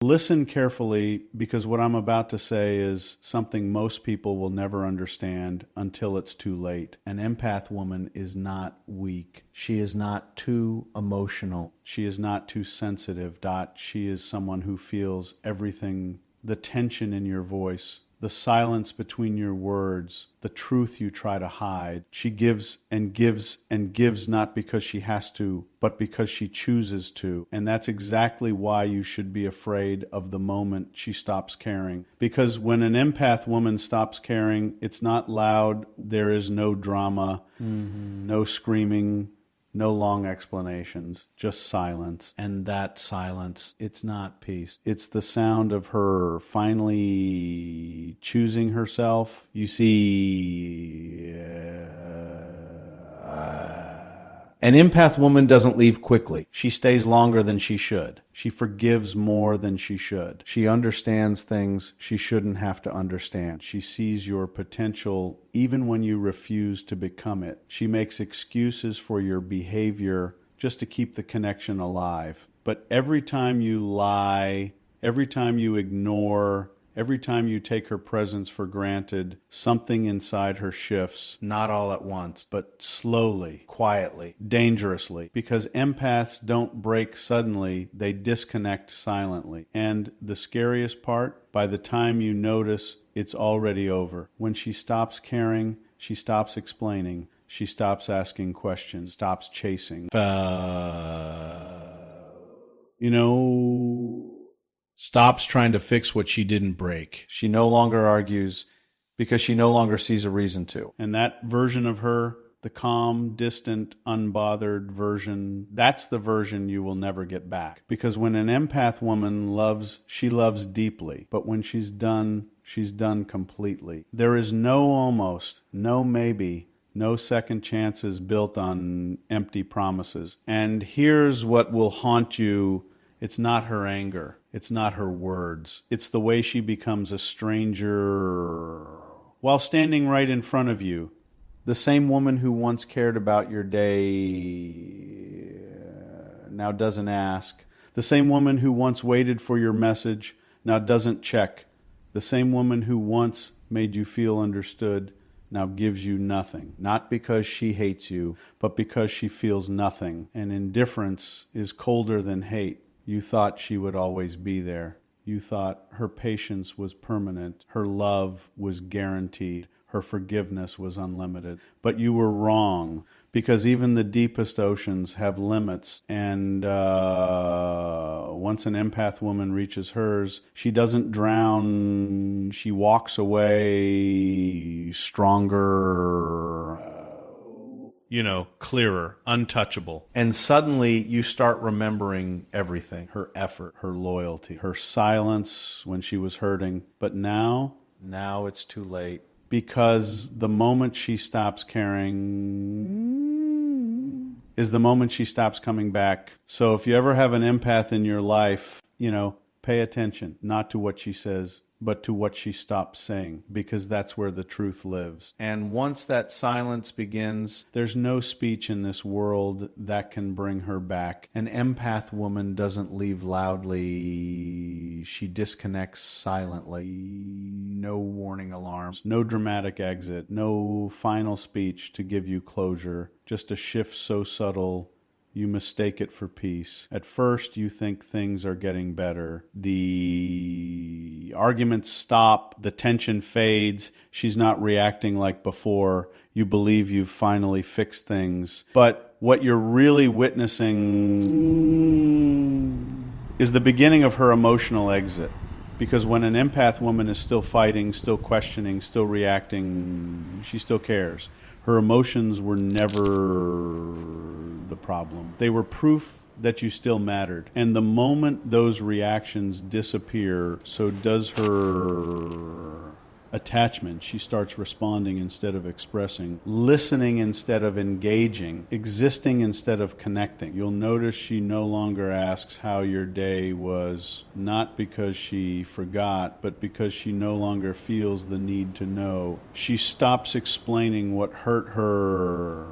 Listen carefully, because what I'm about to say is something most people will never understand until it's too late. An empath woman is not weak. She is not too emotional. She is not too sensitive. She is someone who feels everything, the tension in your voice, the silence between your words, the truth you try to hide. She gives and gives and gives, not because she has to, but because she chooses to. And that's exactly why you should be afraid of the moment she stops caring. Because when an empath woman stops caring, it's not loud, there is no drama, no screaming, no long explanations, just silence. And that silence, it's not peace. It's the sound of her finally choosing herself. You see, an empath woman doesn't leave quickly. She stays longer than she should. She forgives more than she should. She understands things she shouldn't have to understand. She sees your potential even when you refuse to become it. She makes excuses for your behavior just to keep the connection alive. But every time you lie, every time you ignore, every time you take her presence for granted, something inside her shifts, not all at once, but slowly, quietly, dangerously. Because empaths don't break suddenly, they disconnect silently. And the scariest part, by the time you notice, it's already over. When she stops caring, she stops explaining, she stops asking questions, stops chasing. You know, stops trying to fix what she didn't break. She no longer argues because she no longer sees a reason to. And that version of her, the calm, distant, unbothered version, that's the version you will never get back. Because when an empath woman loves, she loves deeply. But when she's done completely. There is no almost, no maybe, no second chances built on empty promises. And here's what will haunt you. It's not her anger. It's not her words. It's the way she becomes a stranger while standing right in front of you. The same woman who once cared about your day now doesn't ask. The same woman who once waited for your message now doesn't check. The same woman who once made you feel understood now gives you nothing. Not because she hates you, but because she feels nothing. And indifference is colder than hate. You thought she would always be there. You thought her patience was permanent. Her love was guaranteed. Her forgiveness was unlimited. But you were wrong, because even the deepest oceans have limits. And once an empath woman reaches hers, she doesn't drown. She walks away stronger, clearer, untouchable. And suddenly you start remembering everything. Her effort, her loyalty, her silence when she was hurting. But now it's too late. Because the moment she stops caring is the moment she stops coming back. So if you ever have an empath in your life, pay attention, not to what she says, but to what she stops saying, because that's where the truth lives. And once that silence begins, there's no speech in this world that can bring her back. An empath woman doesn't leave loudly. She disconnects silently. No warning alarms, no dramatic exit, no final speech to give you closure. Just a shift so subtle you mistake it for peace. At first, you think things are getting better. The arguments stop, the tension fades, she's not reacting like before. You believe you've finally fixed things. But what you're really witnessing is the beginning of her emotional exit. Because when an empath woman is still fighting, still questioning, still reacting, she still cares. Her emotions were never the problem. They were proof that you still mattered. And the moment those reactions disappear, so does her attachment. She starts responding instead of expressing, listening instead of engaging, existing instead of connecting. You'll notice she no longer asks how your day was, not because she forgot, but because she no longer feels the need to know. She stops explaining what hurt her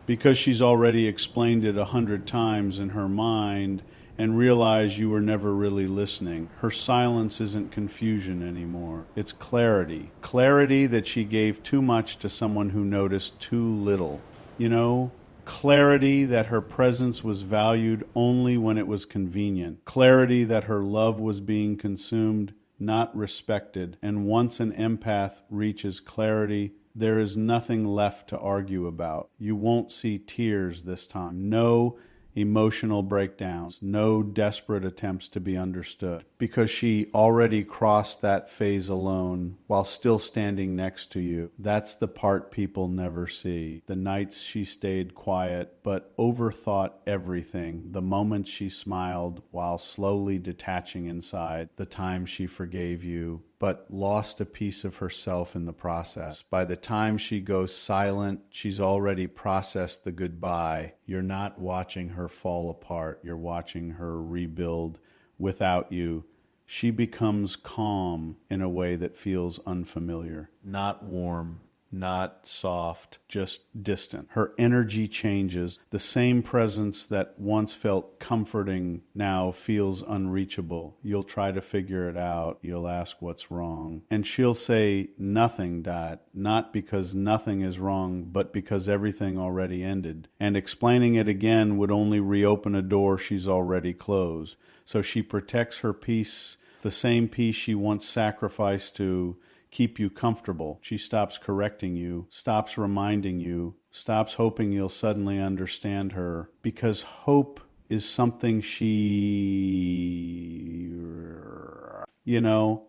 because she's already explained it 100 times in her mind, and realize you were never really listening. Her silence isn't confusion anymore. It's clarity. Clarity that she gave too much to someone who noticed too little. You know, clarity that her presence was valued only when it was convenient. Clarity that her love was being consumed, not respected. And once an empath reaches clarity, there is nothing left to argue about. You won't see tears this time. No emotional breakdowns, no desperate attempts to be understood, because she already crossed that phase alone while still standing next to you. That's the part people never see. The nights she stayed quiet but overthought everything, the moments she smiled while slowly detaching inside, the time she forgave you but lost a piece of herself in the process. By the time she goes silent, she's already processed the goodbye. You're not watching her fall apart. You're watching her rebuild without you. She becomes calm in a way that feels unfamiliar. Not warm, not soft, just distant. Her energy changes. The same presence that once felt comforting now feels unreachable. You'll try to figure it out. You'll ask what's wrong. And she'll say, nothing, Dot. Not because nothing is wrong, but because everything already ended. And explaining it again would only reopen a door she's already closed. So she protects her peace, the same peace she once sacrificed to keep you comfortable. She stops correcting you, stops reminding you, stops hoping you'll suddenly understand her, because hope is something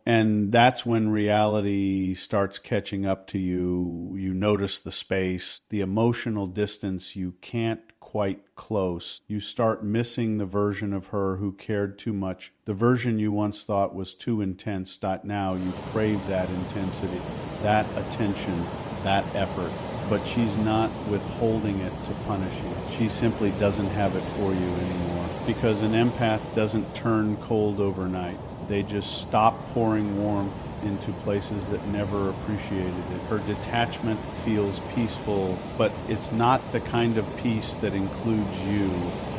and that's when reality starts catching up to you. You notice the space, the emotional distance you can't quite close. You start missing the version of her who cared too much. The version you once thought was too intense. Now you crave that intensity, that attention, that effort. But she's not withholding it to punish you. She simply doesn't have it for you anymore. Because an empath doesn't turn cold overnight. They just stop pouring warmth into places that never appreciated it. Her detachment feels peaceful, but it's not the kind of peace that includes you.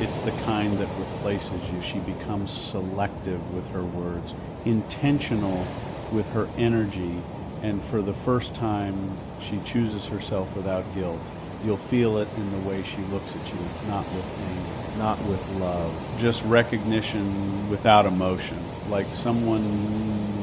It's the kind that replaces you. She becomes selective with her words, intentional with her energy, and for the first time, she chooses herself without guilt. You'll feel it in the way she looks at you, not with anger, not with love, just recognition without emotion, like someone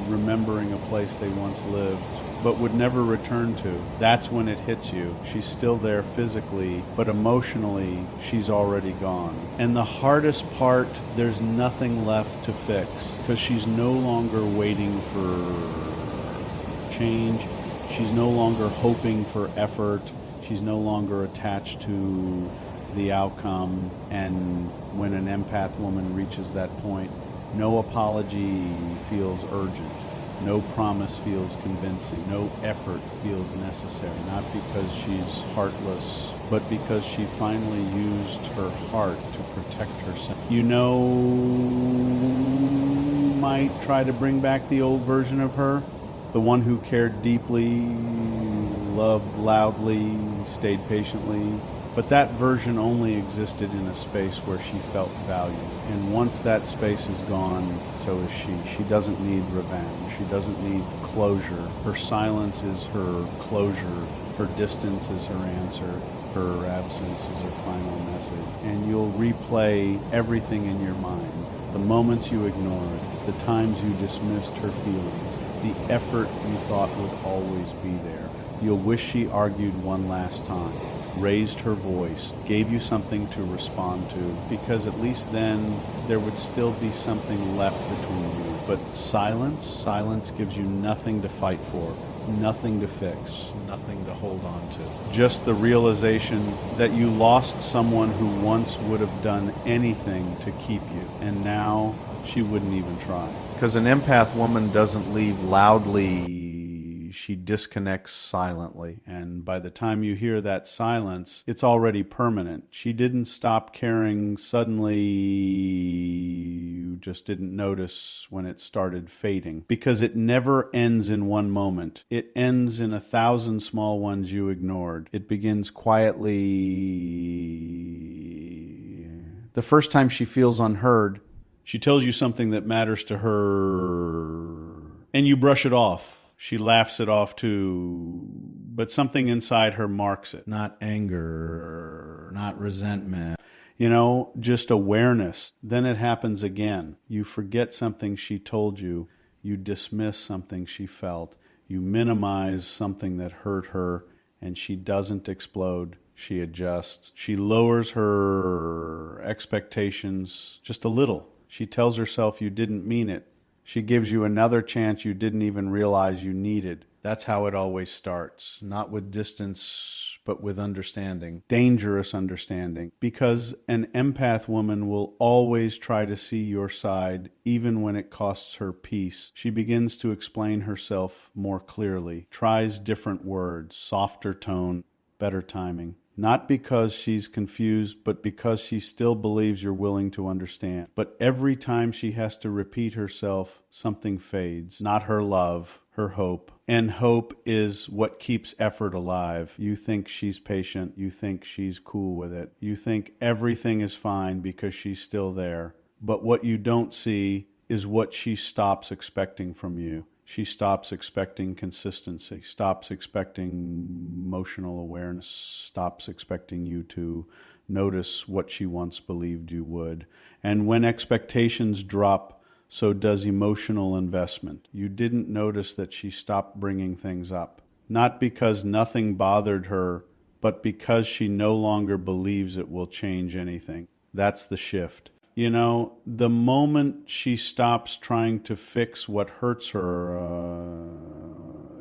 remembering a place they once lived but would never return to. That's when it hits you. She's still there physically, but emotionally, she's already gone. And the hardest part, there's nothing left to fix, because she's no longer waiting for change. She's no longer hoping for effort. She's no longer attached to the outcome. And when an empath woman reaches that point, no apology feels urgent. No promise feels convincing. No effort feels necessary. Not because she's heartless, but because she finally used her heart to protect herself. You might try to bring back the old version of her, the one who cared deeply, loved loudly, stayed patiently. But that version only existed in a space where she felt valued. And once that space is gone, so is she. She doesn't need revenge. She doesn't need closure. Her silence is her closure. Her distance is her answer. Her absence is her final message. And you'll replay everything in your mind. The moments you ignored, the times you dismissed her feelings, the effort you thought would always be there. You'll wish she argued one last time, raised her voice, gave you something to respond to, because at least then there would still be something left between you. But silence gives you nothing to fight for, nothing to fix, nothing to hold on to. Just the realization that you lost someone who once would have done anything to keep you, and now she wouldn't even try. Because an empath woman doesn't leave loudly. She disconnects silently. And by the time you hear that silence, it's already permanent. She didn't stop caring suddenly. You just didn't notice when it started fading. Because it never ends in one moment. It ends in 1,000 small ones you ignored. It begins quietly. The first time she feels unheard, She tells you something that matters to her, and you brush it off. She laughs it off too, but something inside her marks it. Not anger, not resentment. Just awareness. Then it happens again. You forget something she told you. You dismiss something she felt. You minimize something that hurt her, and she doesn't explode. She adjusts. She lowers her expectations just a little. She tells herself you didn't mean it. She gives you another chance you didn't even realize you needed. That's how it always starts. Not with distance, but with understanding. Dangerous understanding. Because an empath woman will always try to see your side, even when it costs her peace. She begins to explain herself more clearly. Tries different words, softer tone, better timing. Not because she's confused, but because she still believes you're willing to understand. But every time she has to repeat herself, something fades. Not her love, her hope. And hope is what keeps effort alive. You think she's patient. You think she's cool with it. You think everything is fine because she's still there. But what you don't see is what she stops expecting from you. She stops expecting consistency, stops expecting emotional awareness, stops expecting you to notice what she once believed you would. And when expectations drop, so does emotional investment. You didn't notice that she stopped bringing things up, not because nothing bothered her, but because she no longer believes it will change anything. That's the shift. The moment she stops trying to fix what hurts her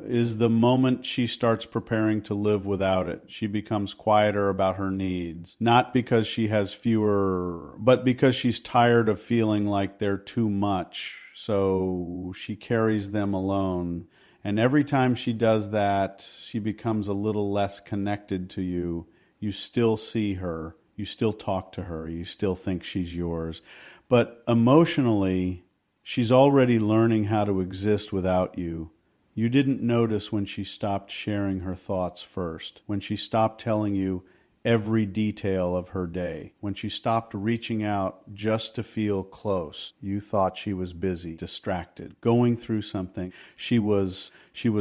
is the moment she starts preparing to live without it. She becomes quieter about her needs, not because she has fewer, but because she's tired of feeling like they're too much. So she carries them alone. And every time she does that, she becomes a little less connected to you. You still see her. You still talk to her. You still think she's yours. But emotionally, she's already learning how to exist without you. You didn't notice when she stopped sharing her thoughts first, when she stopped telling you every detail of her day, when she stopped reaching out just to feel close. You thought she was busy, distracted, going through something. She was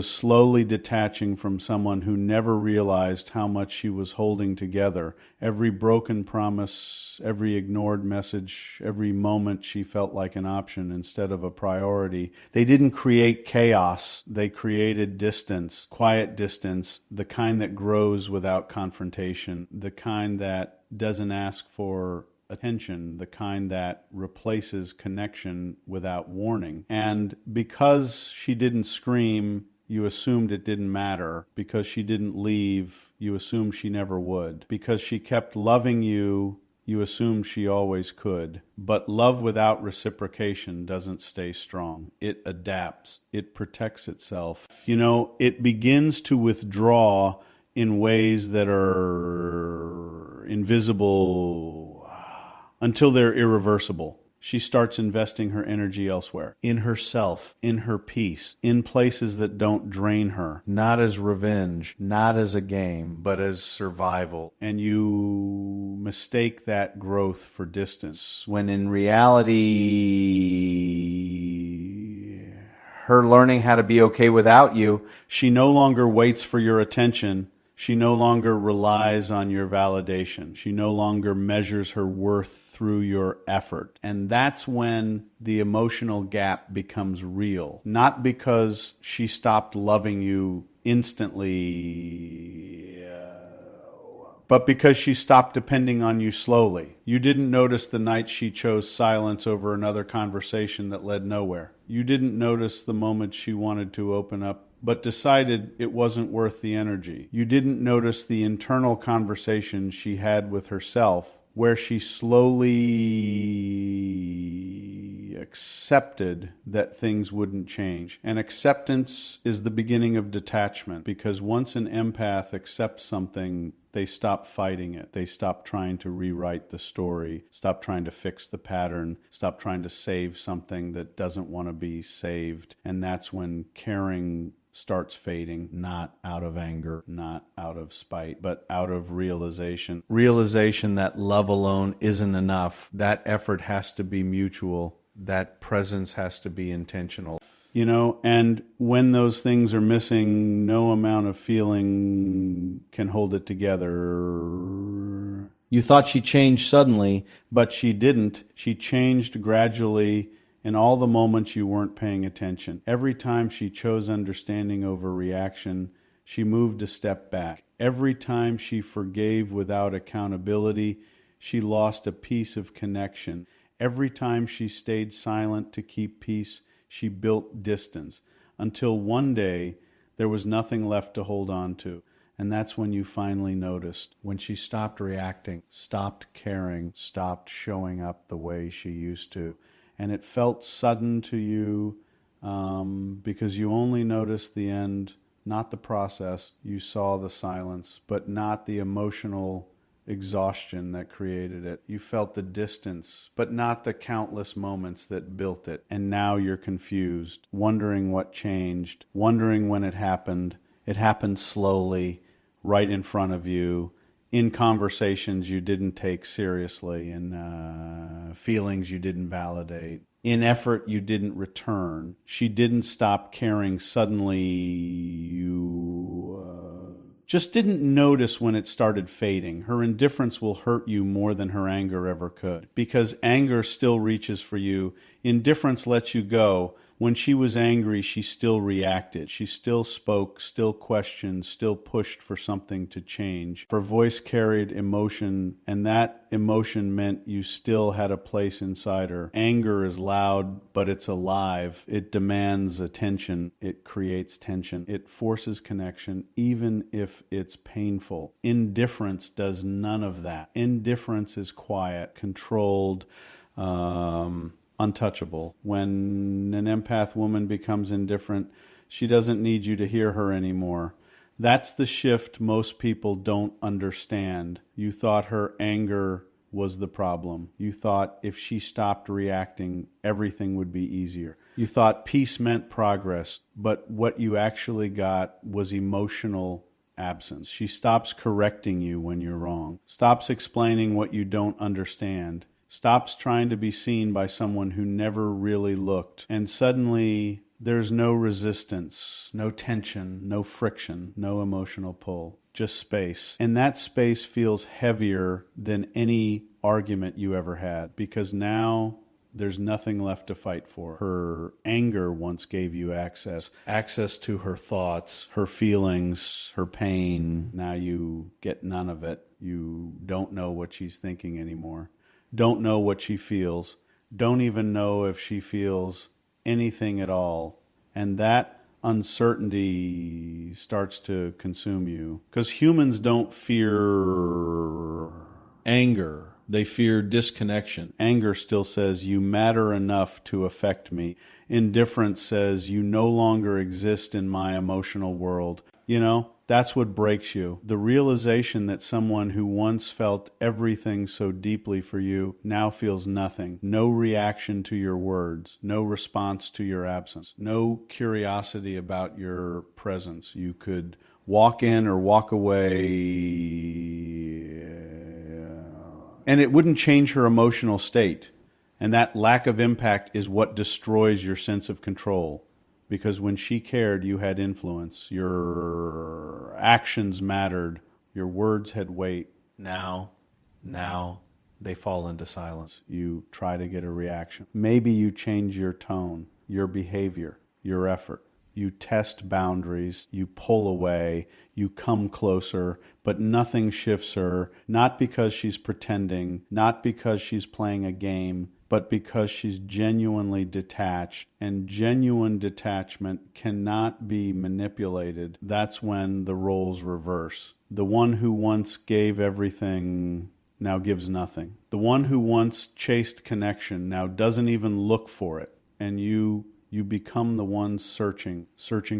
slowly detaching from someone who never realized how much she was holding together. Every broken promise, every ignored message, every moment she felt like an option instead of a priority. They didn't create chaos. They created distance, quiet distance, the kind that grows without confrontation, the kind that doesn't ask for attention, the kind that replaces connection without warning. And because she didn't scream, you assumed it didn't matter. Because she didn't leave, you assumed she never would. Because she kept loving you, you assumed she always could. But love without reciprocation doesn't stay strong. It adapts. It protects itself. It begins to withdraw in ways that are invisible until they're irreversible. She starts investing her energy elsewhere, in herself, in her peace, in places that don't drain her, not as revenge, not as a game, but as survival. And you mistake that growth for distance, when in reality, her learning how to be okay without you, she no longer waits for your attention. She no longer relies on your validation. She no longer measures her worth through your effort. And that's when the emotional gap becomes real. Not because she stopped loving you instantly, but because she stopped depending on you slowly. You didn't notice the night she chose silence over another conversation that led nowhere. You didn't notice the moment she wanted to open up but decided it wasn't worth the energy. You didn't notice the internal conversation she had with herself, where she slowly accepted that things wouldn't change. And acceptance is the beginning of detachment, because once an empath accepts something, they stop fighting it. They stop trying to rewrite the story, stop trying to fix the pattern, stop trying to save something that doesn't want to be saved. And that's when caring starts fading, not out of anger, not out of spite, but out of realization. Realization that love alone isn't enough. That effort has to be mutual. That presence has to be intentional. You know, and when those things are missing, no amount of feeling can hold it together. You thought she changed suddenly, but she didn't. She changed gradually in all the moments you weren't paying attention. Every time she chose understanding over reaction, she moved a step back. Every time she forgave without accountability, she lost a piece of connection. Every time she stayed silent to keep peace, she built distance, until one day there was nothing left to hold on to. And that's when you finally noticed, when she stopped reacting, stopped caring, stopped showing up the way she used to. And it felt sudden to you because you only noticed the end, not the process. You saw the silence, but not the emotional exhaustion that created it. You felt the distance, but not the countless moments that built it. And now you're confused, wondering what changed, wondering when it happened. It happened slowly, right in front of you, in conversations you didn't take seriously, in feelings you didn't validate, in effort you didn't return. She didn't stop caring suddenly. You just didn't notice when it started fading. Her indifference will hurt you more than her anger ever could, because anger still reaches for you. Indifference lets you go. When she was angry, she still reacted. She still spoke, still questioned, still pushed for something to change. Her voice carried emotion, and that emotion meant you still had a place inside her. Anger is loud, but it's alive. It demands attention. It creates tension. It forces connection, even if it's painful. Indifference does none of that. Indifference is quiet, controlled, untouchable. When an empath woman becomes indifferent, she doesn't need you to hear her anymore. That's the shift most people don't understand. You thought her anger was the problem. You thought if she stopped reacting, everything would be easier. You thought peace meant progress, but what you actually got was emotional absence. She stops correcting you when you're wrong, stops explaining what you don't understand, stops trying to be seen by someone who never really looked, and suddenly there's no resistance, no tension, no friction, no emotional pull, just space. And that space feels heavier than any argument you ever had, because now there's nothing left to fight for. Her anger once gave you access to her thoughts, her feelings, her pain. Now you get none of it. You don't know what she's thinking anymore. Don't know what she feels, don't even know if she feels anything at all. And that uncertainty starts to consume you. Because humans don't fear anger, they fear disconnection. Anger still says, you matter enough to affect me. Indifference says, you no longer exist in my emotional world. You know, that's what breaks you. The realization that someone who once felt everything so deeply for you now feels nothing. No reaction to your words, no response to your absence, no curiosity about your presence. You could walk in or walk away, and it wouldn't change her emotional state. And that lack of impact is what destroys your sense of control. Because when she cared, you had influence. Your actions mattered. Your words had weight. Now, they fall into silence. You try to get a reaction. Maybe you change your tone, your behavior, your effort. You test boundaries. You pull away. You come closer. But nothing shifts her. Not because she's pretending. Not because she's playing a game. But because she's genuinely detached, and genuine detachment cannot be manipulated. That's when the roles reverse. The one who once gave everything now gives nothing. The one who once chased connection now doesn't even look for it, and you become the one searching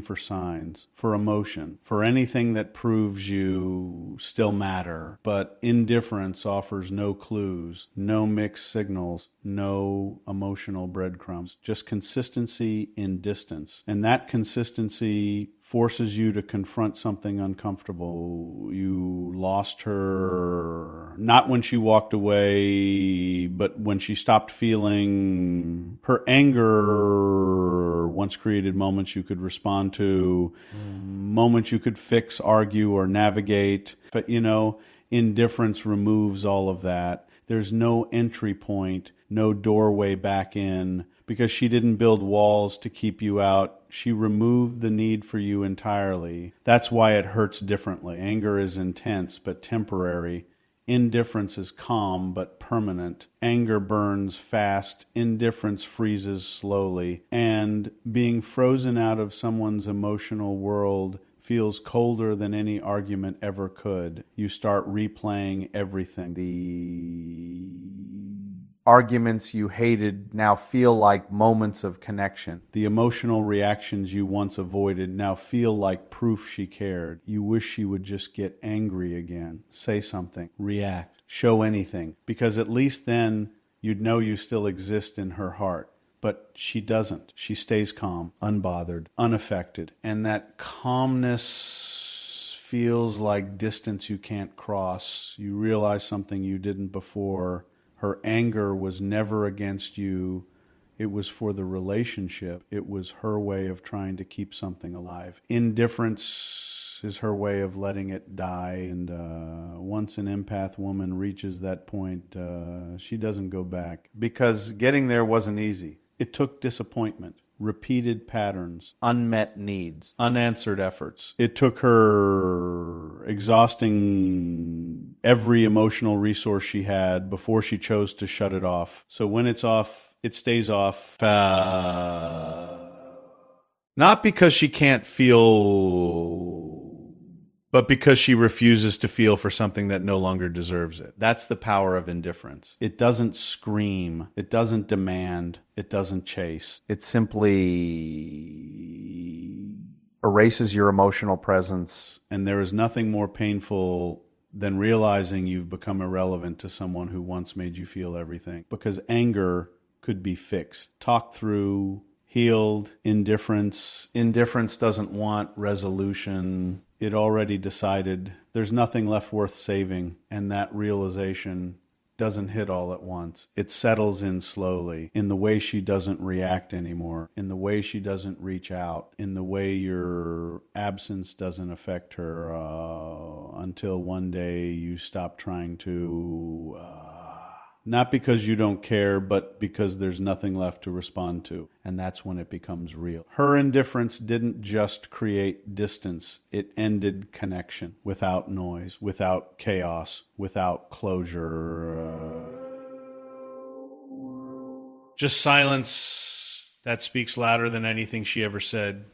for signs, for emotion, for anything that proves you still matter. But indifference offers no clues, no mixed signals, no emotional breadcrumbs, just consistency in distance. And that consistency forces you to confront something uncomfortable. You lost her, not when she walked away, but when she stopped feeling. Her anger once created moments you could respond to, moments you could fix, argue, or navigate. But, indifference removes all of that. There's no entry point, no doorway back in, because she didn't build walls to keep you out. She removed the need for you entirely. That's why it hurts differently. Anger is intense but temporary. Indifference is calm but permanent. Anger burns fast. Indifference freezes slowly. And being frozen out of someone's emotional world feels colder than any argument ever could. You start replaying everything. The arguments you hated now feel like moments of connection. The emotional reactions you once avoided now feel like proof she cared. You wish she would just get angry again. Say something. React. Show anything. Because at least then you'd know you still exist in her heart. But she doesn't. She stays calm, unbothered, unaffected. And that calmness feels like distance you can't cross. You realize something you didn't before. Her anger was never against you. It was for the relationship. It was her way of trying to keep something alive. Indifference is her way of letting it die. And once an empath woman reaches that point, she doesn't go back. Because getting there wasn't easy. It took disappointment, repeated patterns, unmet needs, unanswered efforts. It took her exhausting every emotional resource she had before she chose to shut it off. So when it's off, it stays off. Not because she can't feel, but because she refuses to feel for something that no longer deserves it. That's the power of indifference. It doesn't scream. It doesn't demand. It doesn't chase. It simply erases your emotional presence. And there is nothing more painful than realizing you've become irrelevant to someone who once made you feel everything. Because anger could be fixed, talked through, healed. Indifference doesn't want resolution. It already decided there's nothing left worth saving, and that realization doesn't hit all at once. It settles in slowly, in the way she doesn't react anymore, in the way she doesn't reach out, in the way your absence doesn't affect her, until one day you stop trying to... Not because you don't care, but because there's nothing left to respond to. And that's when it becomes real. Her indifference didn't just create distance. It ended connection without noise, without chaos, without closure. Just silence that speaks louder than anything she ever said.